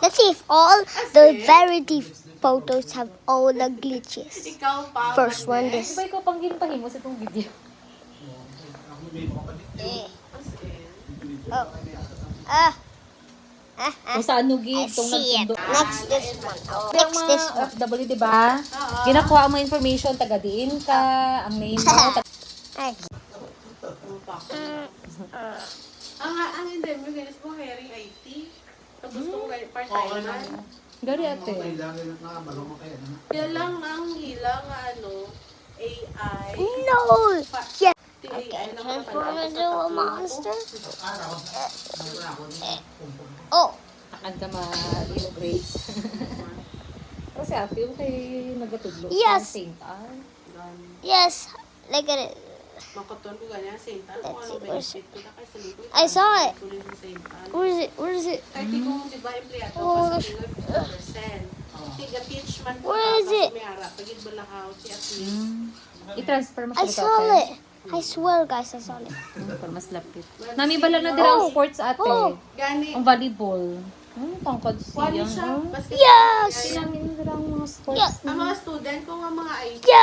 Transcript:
Let's see if all the very deep photos have all the glitches. Ikaw pa. First one, this. Sabay ko pang ginpahimo sa itong video. Oh. Ah. Kung saan nugid, I itong see it. nagsundo. Next, this one. Oh, Yung next, mga this one. OFW, di ba? Ginakuha ang mga information, taga-diin ka, ang name mo, Next. Ang hindi mo, ganis mo, hiring IT. Tapos gusto ko ganit part-time man. Gari ate. Kaya lang ang hila nga AI. No! Yeah. Okay, Transform into a monster. Oh. Takad ka ma-real grades. Kasi ate, yung kay nagatudlo. Yes. Saint Anne. Yes. Look at it. Makatun ko ganyan, Saint Anne. Kung Let's anong see, where's benefit ko na kay sa likod. I saw it. Tuloy sa Saint Anne. Where is it? Where is it? Kahit kung di ba empleyado Oh, pa sa tingin 50%. Tiga-teach man ko Where is it? may harap. Pagid balahaw si at least. I-transfer mo I sa saw it. I swear, guys, I saw it. Para mas lapit. Nami bala na dira ang sports ate. Oh. Gani. Ang volleyball. Tangkad Wali siyang. siya. Basketball. Yes! Namin dira ang mga sports. Yeah. Ang mga student ko nga mga IT. Yeah!